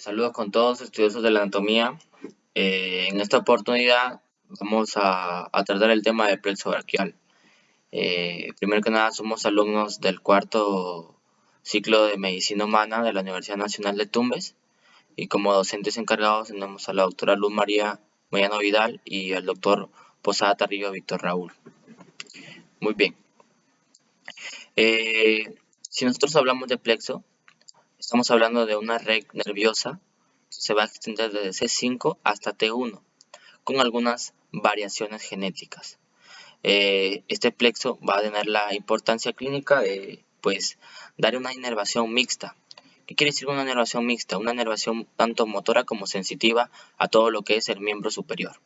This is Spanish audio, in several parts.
Saludos con todos estudiosos de la anatomía. En esta oportunidad vamos a tratar el tema del plexo braquial. Primero que nada, somos alumnos del cuarto ciclo de Medicina Humana de la Universidad Nacional de Tumbes y como docentes encargados tenemos a la doctora Luz María Moyano Vidal y al doctor Posada Tarrillo Víctor Raúl. Muy bien. Si nosotros hablamos de plexo, estamos hablando de una red nerviosa que se va a extender desde C5 hasta T1, con algunas variaciones genéticas. Este plexo va a tener la importancia clínica de dar una inervación mixta. ¿Qué quiere decir una inervación mixta? Una inervación tanto motora como sensitiva a todo lo que es el miembro superior.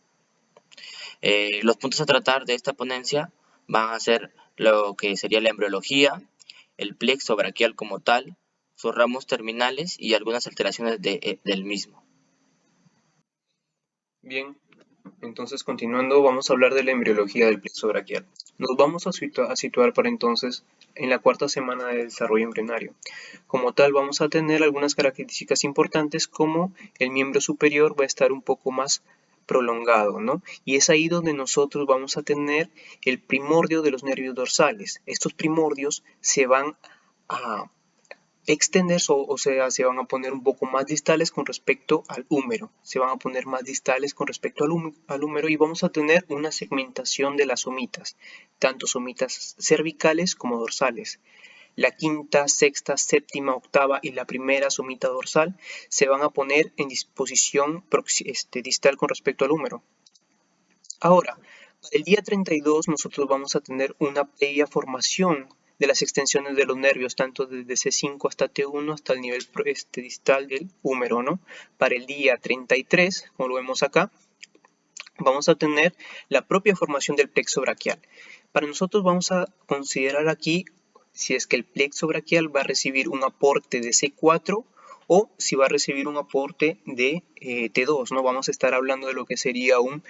Los puntos a tratar de esta ponencia van a ser lo que sería la embriología, el plexo braquial como tal, sus ramos terminales y algunas alteraciones del mismo. Bien, entonces continuando vamos a hablar de la embriología del plexo braquial. Nos vamos a situar para entonces en la cuarta semana de desarrollo embrionario. Como tal vamos a tener algunas características importantes como el miembro superior va a estar un poco más prolongado, ¿no? Y es ahí donde nosotros vamos a tener el primordio de los nervios dorsales. Estos primordios se van a extender o sea, se van a poner un poco más distales con respecto al húmero. Se van a poner más distales con respecto al húmero y vamos a tener una segmentación de las somitas, tanto somitas cervicales como dorsales. La quinta, sexta, séptima, octava y la primera somita dorsal se van a poner en disposición distal con respecto al húmero. Ahora, para el día 32 nosotros vamos a tener una previa formación de las extensiones de los nervios, tanto desde C5 hasta T1 hasta el nivel distal del húmero, ¿no? Para el día 33, como lo vemos acá, vamos a tener la propia formación del plexo braquial. Para nosotros vamos a considerar aquí si es que el plexo braquial va a recibir un aporte de C4 o si va a recibir un aporte de T2, ¿no? Vamos a estar hablando de lo que sería un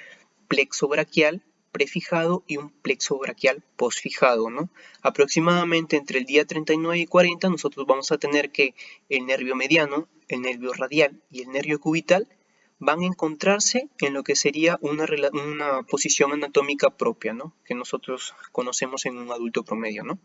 plexo braquial prefijado y un plexo braquial posfijado, ¿no? Aproximadamente entre el día 39 y 40 nosotros vamos a tener que el nervio mediano, el nervio radial y el nervio cubital van a encontrarse en lo que sería una posición anatómica propia, ¿no? Que nosotros conocemos en un adulto promedio, ¿no?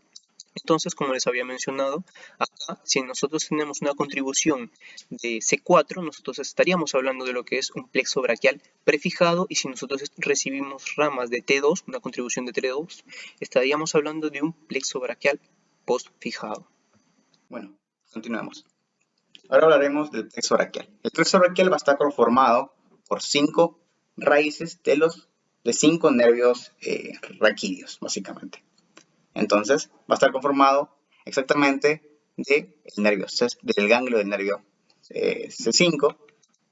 Entonces, como les había mencionado, acá si nosotros tenemos una contribución de C4, nosotros estaríamos hablando de lo que es un plexo braquial prefijado, y si nosotros recibimos ramas de T2, una contribución de T2, estaríamos hablando de un plexo braquial postfijado. Bueno, continuemos. Ahora hablaremos del plexo braquial. El plexo braquial va a estar conformado por 5 raíces de 5 nervios raquídeos, básicamente. Entonces, va a estar conformado exactamente del ganglio del nervio C5,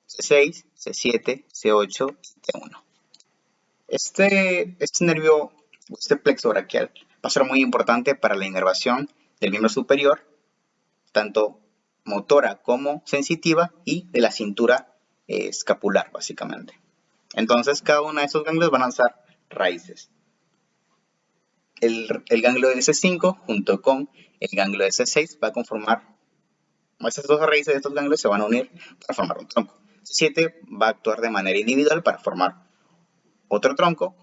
C6, C7, C8 y T1. Este nervio, este plexo braquial, va a ser muy importante para la inervación del miembro superior, tanto motora como sensitiva, y de la cintura escapular, básicamente. Entonces, cada uno de esos ganglios van a lanzar raíces. El ganglio de C5 junto con el ganglio de C6 va a conformar, estas dos raíces de estos ganglios se van a unir para formar un tronco. C7 va a actuar de manera individual para formar otro tronco,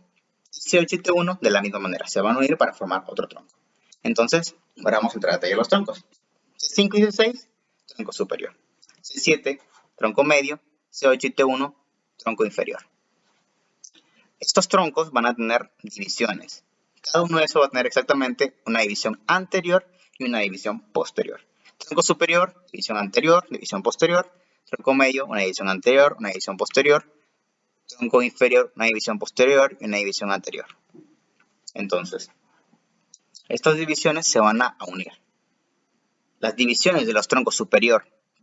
y C8 y T1 de la misma manera, se van a unir para formar otro tronco. Entonces, ahora vamos a entrar a detalle de los troncos. C5 y C6, tronco superior. C7, tronco medio. C8 y T1, tronco inferior. Estos troncos van a tener divisiones. Cada uno de esos va a tener exactamente una división anterior y una división posterior. Tronco superior, división anterior, división posterior. Tronco medio, una división anterior, una división posterior. Tronco inferior, una división posterior y una división anterior. Entonces, estas divisiones se van a unir. Las divisiones de los troncos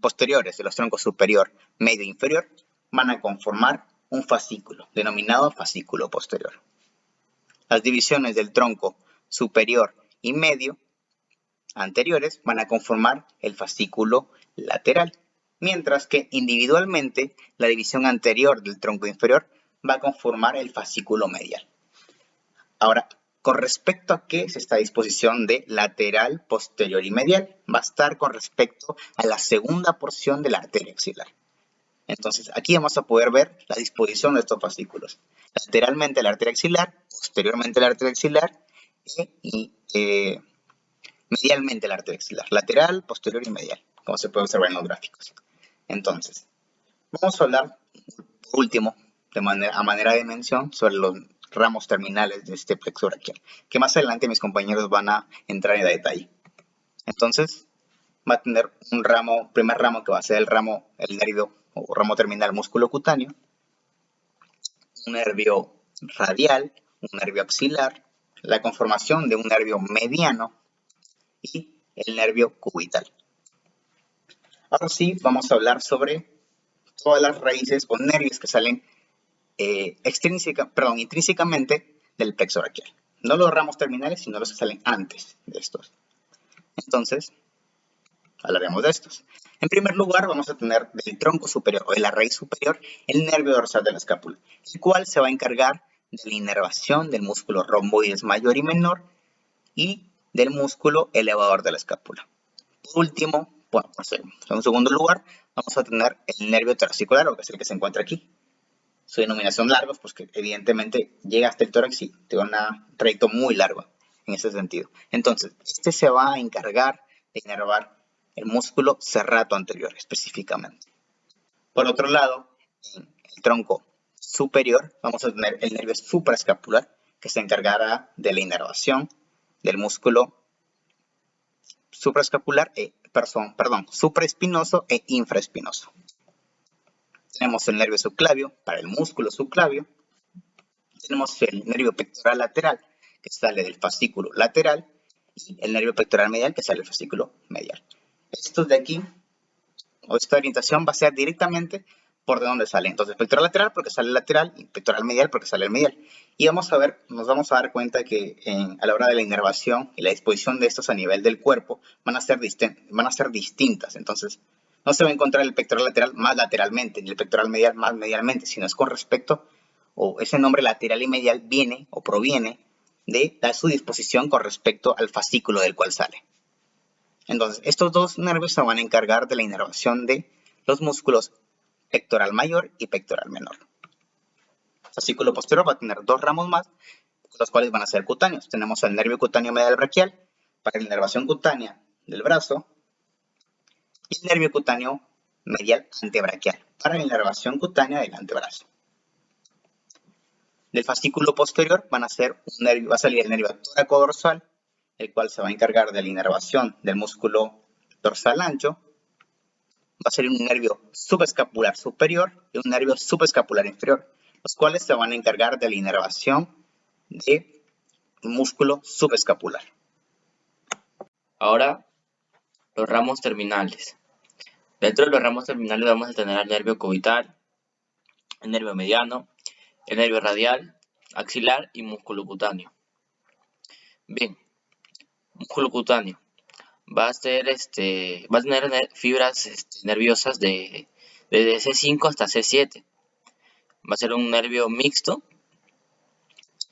posteriores de los troncos superior, medio e inferior van a conformar un fascículo, denominado fascículo posterior. Las divisiones del tronco superior y medio anteriores van a conformar el fascículo lateral, mientras que individualmente la división anterior del tronco inferior va a conformar el fascículo medial. Ahora, ¿Con respecto a qué es esta disposición de lateral, posterior y medial? Va a estar con respecto a la segunda porción de la arteria axilar. Entonces, aquí vamos a poder ver la disposición de estos fascículos. Lateralmente la arteria axilar, posteriormente la arteria axilar y medialmente la arteria axilar. Lateral, posterior y medial, como se puede observar en los gráficos. Entonces, vamos a hablar, por último, a manera de mención, sobre los ramos terminales de este plexo braquial, que más adelante mis compañeros van a entrar en detalle. Entonces, va a tener un ramo, primer ramo que va a ser el nervio o ramo terminal músculo cutáneo, un nervio radial, un nervio axilar, la conformación de un nervio mediano y el nervio cubital. Ahora sí, vamos a hablar sobre todas las raíces o nervios que salen intrínsecamente del plexo braquial. No los ramos terminales, sino los que salen antes de estos. Entonces, hablaremos de estos. En primer lugar, vamos a tener del tronco superior o de la raíz superior el nervio dorsal de la escápula, el cual se va a encargar de la inervación del músculo romboides mayor y menor y del músculo elevador de la escápula. Por último, en segundo lugar, vamos a tener el nervio torácico largo, que es el que se encuentra aquí. Su denominación largos, pues que evidentemente llega hasta el tórax y tiene un trayecto muy largo en ese sentido. Entonces, este se va a encargar de inervar el músculo serrato anterior específicamente. Por otro lado, en el tronco superior vamos a tener el nervio supraescapular, que se encargará de la inervación del músculo supraespinoso e infraespinoso. Tenemos el nervio subclavio para el músculo subclavio. Tenemos el nervio pectoral lateral, que sale del fascículo lateral, y el nervio pectoral medial, que sale del fascículo medial. Estos de aquí, o esta orientación va a ser directamente por de dónde sale. Entonces, pectoral lateral porque sale el lateral y pectoral medial porque sale el medial. Y nos vamos a dar cuenta que a la hora de la inervación y la disposición de estos a nivel del cuerpo van a ser distintas. Entonces, no se va a encontrar el pectoral lateral más lateralmente, ni el pectoral medial más medialmente, sino es con respecto, o ese nombre lateral y medial viene o proviene de su disposición con respecto al fascículo del cual sale. Entonces, estos dos nervios se van a encargar de la inervación de los músculos pectoral mayor y pectoral menor. El fascículo posterior va a tener dos ramos más, los cuales van a ser cutáneos. Tenemos el nervio cutáneo medial braquial para la inervación cutánea del brazo y el nervio cutáneo medial antebraquial para la inervación cutánea del antebrazo. Del fascículo posterior va a salir el nervio tóraco-dorsal, el cual se va a encargar de la inervación del músculo dorsal ancho. Va a ser un nervio subescapular superior y un nervio subescapular inferior, los cuales se van a encargar de la inervación del músculo subescapular. Ahora, los ramos terminales. Dentro de los ramos terminales vamos a tener el nervio cubital, el nervio mediano, el nervio radial, axilar y músculo cutáneo. Bien, músculo cutáneo va a tener fibras nerviosas desde C5 hasta C7. Va a ser un nervio mixto,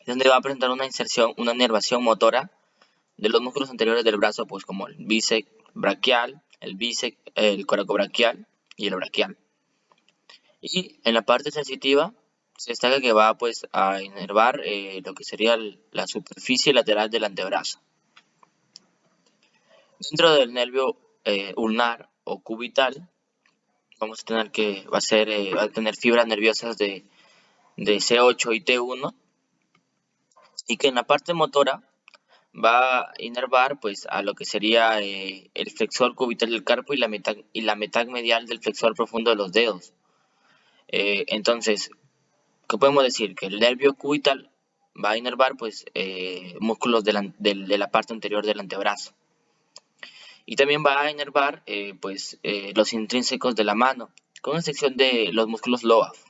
donde va a presentar una inervación motora de los músculos anteriores del brazo, pues como el bíceps braquial, el coracobraquial y el braquial. Y en la parte sensitiva se destaca que va pues a inervar lo que sería la superficie lateral del antebrazo. Dentro del nervio ulnar o cubital vamos a tener que va a tener fibras nerviosas de C8 y T1, y que en la parte motora va a inervar pues a lo que sería el flexor cubital del carpo y la mitad medial del flexor profundo de los dedos. Entonces, ¿qué podemos decir? Que el nervio cubital va a inervar pues músculos de la parte anterior del antebrazo. Y también va a inervar los intrínsecos de la mano, con excepción de los músculos LOAF.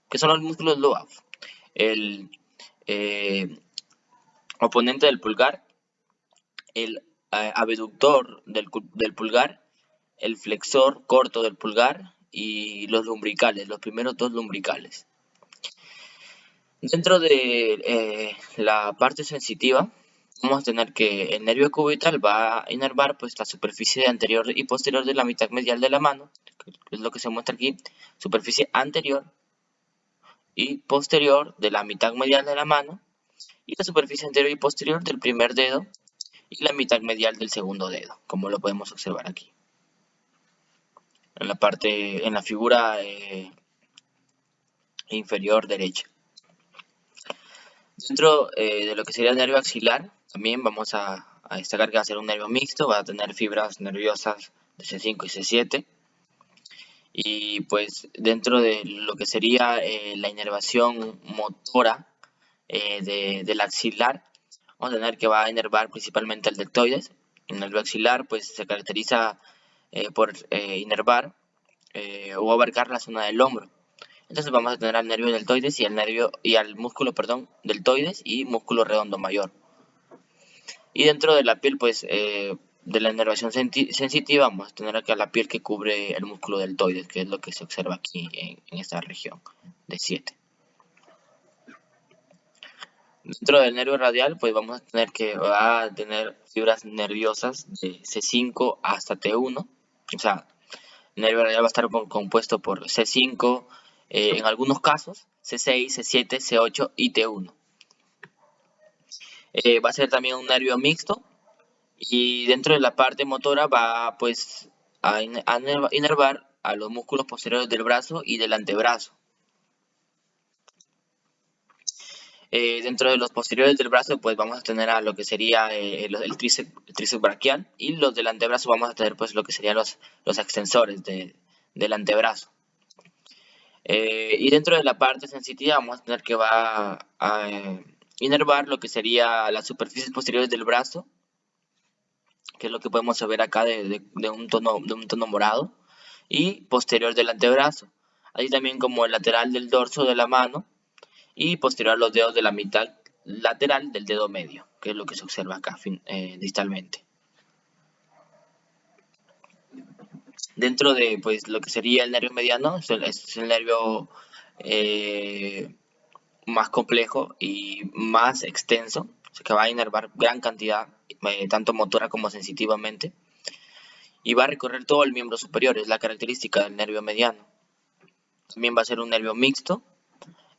¿Qué son los músculos LOAF? El oponente del pulgar, el abductor del pulgar, el flexor corto del pulgar y los lumbricales, los primeros dos lumbricales. Dentro de la parte sensitiva, vamos a tener que el nervio cubital va a inervar pues la superficie anterior y posterior de la mitad medial de la mano, que es lo que se muestra aquí, superficie anterior y posterior de la mitad medial de la mano, y la superficie anterior y posterior del primer dedo y la mitad medial del segundo dedo, como lo podemos observar aquí. En la figura inferior derecha. Dentro de lo que sería el nervio axilar, también vamos a destacar que va a ser un nervio mixto, va a tener fibras nerviosas de C5 y C7. Y pues dentro de lo que sería la inervación motora del axilar, vamos a tener que va a inervar principalmente el deltoides. El nervio axilar pues se caracteriza por inervar o abarcar la zona del hombro. Entonces vamos a tener al nervio deltoides y al músculo, perdón, deltoides y músculo redondo mayor. Y dentro de la piel, pues, de la inervación sensitiva, vamos a tener acá la piel que cubre el músculo deltoides, que es lo que se observa aquí en esta región de 7. Dentro del nervio radial, pues vamos a tener que va a tener fibras nerviosas de C5 hasta T1. O sea, el nervio radial va a estar compuesto por C5, en algunos casos, C6, C7, C8 y T1. Va a ser también un nervio mixto y dentro de la parte motora va pues a inervar a los músculos posteriores del brazo y del antebrazo. Dentro de los posteriores del brazo pues vamos a tener a lo que sería el tríceps braquial, y los del antebrazo vamos a tener pues lo que serían los extensores del antebrazo. Y dentro de la parte sensitiva vamos a tener que va a inervar lo que sería las superficies posteriores del brazo, que es lo que podemos ver acá de un tono morado, y posterior del antebrazo, así también como el lateral del dorso de la mano y posterior a los dedos de la mitad lateral del dedo medio, que es lo que se observa acá distalmente. Dentro de pues lo que sería el nervio mediano, es el nervio más complejo y más extenso, que va a inervar gran cantidad, tanto motora como sensitivamente, y va a recorrer todo el miembro superior, es la característica del nervio mediano. También va a ser un nervio mixto,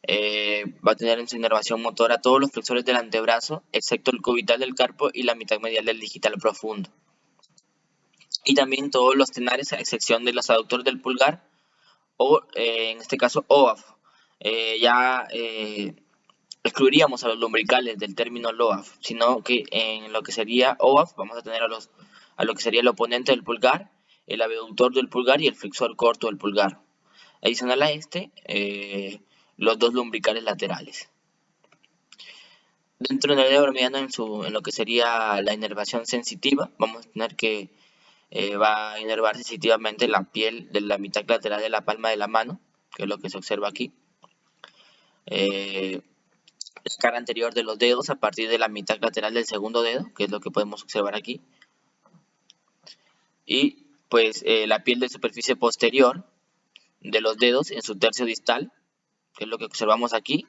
va a tener en su inervación motora todos los flexores del antebrazo, excepto el cubital del carpo y la mitad medial del digital profundo. Y también todos los tenares, a excepción de los aductores del pulgar, o en este caso OAF. Excluiríamos a los lumbricales del término LOAF, sino que en lo que sería OAF vamos a tener a lo que sería el oponente del pulgar, el abductor del pulgar y el flexor corto del pulgar. Adicional a este, los dos lumbricales laterales. Dentro del nervio mediano, en lo que sería la inervación sensitiva, vamos a tener que va a inervar sensitivamente la piel de la mitad lateral de la palma de la mano, que es lo que se observa aquí. La cara anterior de los dedos a partir de la mitad lateral del segundo dedo, que es lo que podemos observar aquí. Y pues la piel de superficie posterior de los dedos en su tercio distal, que es lo que observamos aquí,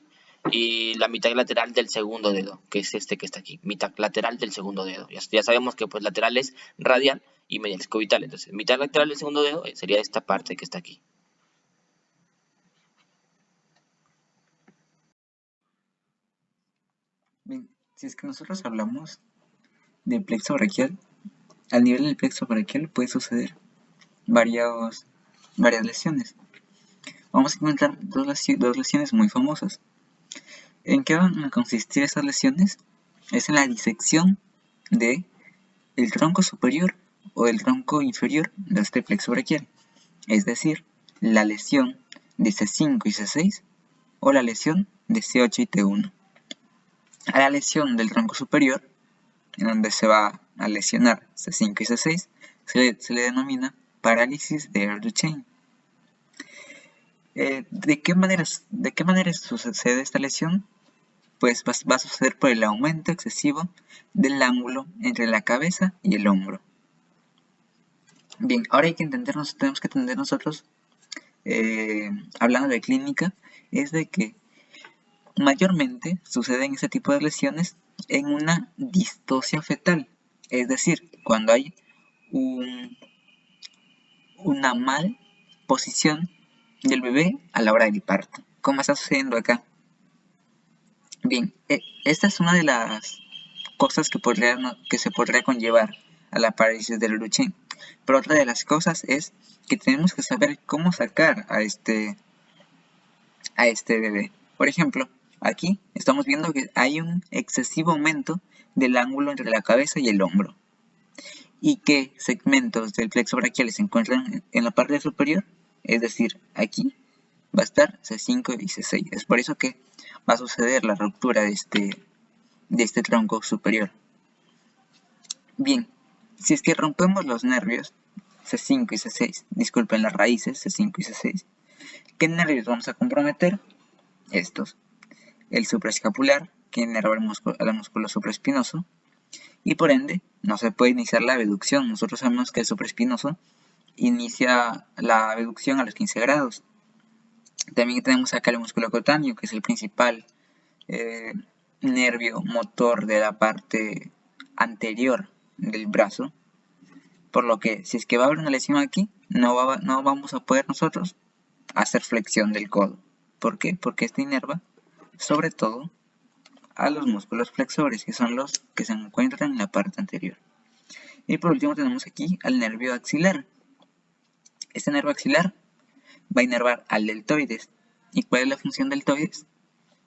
y la mitad lateral del segundo dedo, que es este que está aquí, mitad lateral del segundo dedo. Ya sabemos que pues lateral es radial y medial es cubital, entonces mitad lateral del segundo dedo sería esta parte que está aquí. Bien, si es que nosotros hablamos del plexo braquial, al nivel del plexo braquial puede suceder varias lesiones. Vamos a encontrar dos lesiones muy famosas. ¿En qué van a consistir esas lesiones? Es en la disección de el tronco superior o del tronco inferior de este plexo braquial, es decir, la lesión de C5 y C6 o la lesión de C8 y T1. A la lesión del tronco superior, en donde se va a lesionar C5 y C6, se le denomina parálisis de Air-Duchenne. ¿De qué manera sucede esta lesión? Pues va a suceder por el aumento excesivo del ángulo entre la cabeza y el hombro. Bien, ahora tenemos que entender nosotros, hablando de clínica, es de que mayormente suceden este tipo de lesiones en una distocia fetal, es decir, cuando hay una mal posición del bebé a la hora del parto. ¿Cómo está sucediendo acá? Bien, esta es una de las cosas que se podría conllevar a la parálisis de Duchenne. Pero otra de las cosas es que tenemos que saber cómo sacar a este bebé. Por ejemplo, aquí estamos viendo que hay un excesivo aumento del ángulo entre la cabeza y el hombro. ¿Y qué segmentos del plexo braquial se encuentran en la parte superior? Es decir, aquí va a estar C5 y C6. Es por eso que va a suceder la ruptura de este tronco superior. Bien, si es que rompemos los nervios C5 y C6, disculpen las raíces C5 y C6, ¿qué nervios vamos a comprometer? Estos. El supraescapular, que inerva al músculo supraespinoso, y por ende no se puede iniciar la abducción. Nosotros sabemos que el supraespinoso inicia la abducción a los 15 grados. También tenemos acá el músculo cutáneo, que es el principal nervio motor de la parte anterior del brazo, por lo que si es que va a haber una lesión aquí, no vamos a poder nosotros hacer flexión del codo. ¿Por qué? Porque este inerva sobre todo a los músculos flexores, que son los que se encuentran en la parte anterior. Y por último tenemos aquí al nervio axilar. Este nervio axilar va a inervar al deltoides. ¿Y cuál es la función del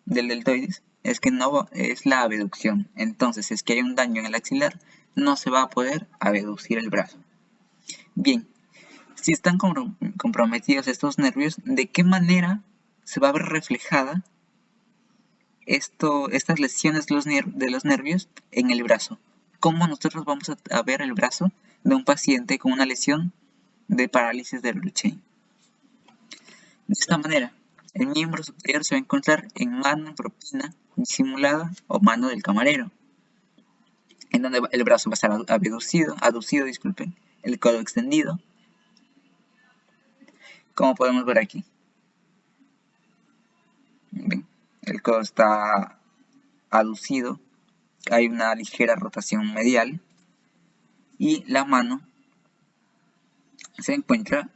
deltoides? Es que no es la abducción. Entonces, si es que hay un daño en el axilar, no se va a poder abducir el brazo. Bien, si están comprometidos estos nervios, ¿de qué manera se va a ver reflejada estas lesiones de los nervios en el brazo? ¿Cómo nosotros vamos a ver el brazo de un paciente con una lesión de parálisis de Duchenne? De esta manera, el miembro superior se va a encontrar en mano propina disimulada o mano del camarero, en donde el brazo va a estar aducido, el codo extendido, como podemos ver aquí. Bien, el codo está aducido, hay una ligera rotación medial y la mano se encuentra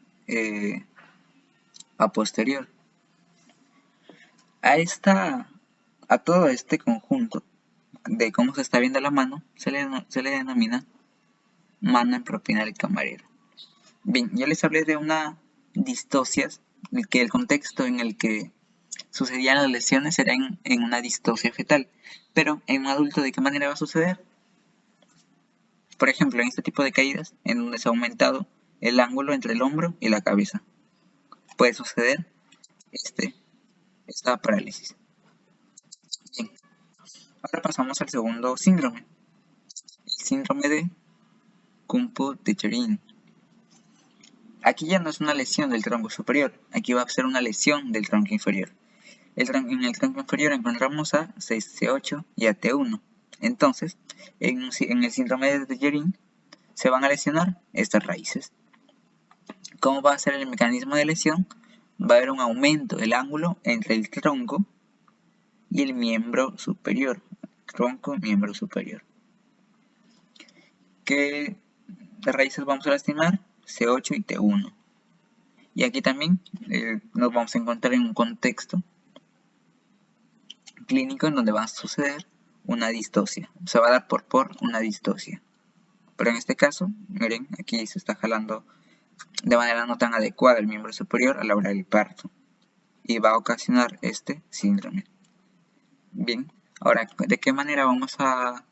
a posterior. A todo este conjunto de cómo se está viendo la mano se le denomina mano en propina del camarero. Bien, yo les hablé de una distosia, que el contexto en el que sucedían las lesiones era en una distosia fetal, pero en un adulto, ¿de qué manera va a suceder? Por ejemplo, en este tipo de caídas, en donde se ha aumentado el ángulo entre el hombro y la cabeza, puede suceder esta parálisis. Bien, ahora pasamos al segundo síndrome, el síndrome de Kumpo-Dejerin. Aquí ya no es una lesión del tronco superior, aquí va a ser una lesión del tronco inferior. En el tronco inferior encontramos a C8 y a T1. Entonces, en el síndrome de Dejerin se van a lesionar estas raíces. ¿Cómo va a ser el mecanismo de lesión? Va a haber un aumento del ángulo entre el tronco y el miembro superior. Tronco, miembro superior. ¿Qué raíces vamos a lastimar? C8 y T1. Y aquí también nos vamos a encontrar en un contexto clínico en donde va a suceder una distosia. Se va a dar por una distosia. Pero en este caso, miren, aquí se está jalando de manera no tan adecuada el miembro superior a la hora del parto. Y va a ocasionar este síndrome. Bien, ahora, ¿de qué manera vamos a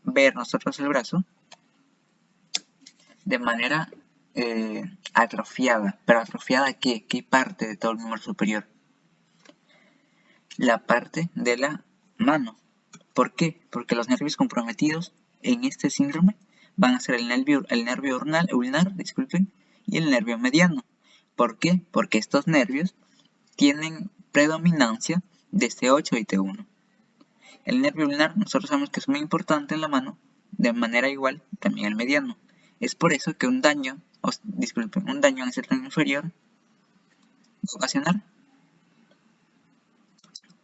ver nosotros el brazo? De manera atrofiada. ¿Pero atrofiada qué? ¿Qué parte de todo el miembro superior? La parte de la mano. ¿Por qué? Porque los nervios comprometidos en este síndrome van a ser el nervio ulnar, y el nervio mediano. ¿Por qué? Porque estos nervios tienen predominancia de C8 y T1. El nervio ulnar nosotros sabemos que es muy importante en la mano, de manera igual también el mediano. Es por eso que un daño en ese tronco inferior va a ocasionar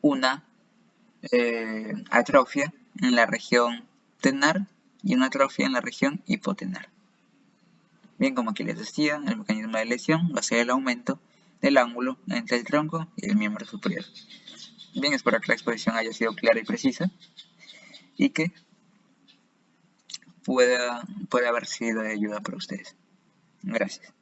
una atrofia en la región tenar y una atrofia en la región hipotenar. Bien, como aquí les decía, el mecanismo de lesión va a ser el aumento del ángulo entre el tronco y el miembro superior. Bien, espero que la exposición haya sido clara y precisa y que pueda haber sido de ayuda para ustedes. Gracias.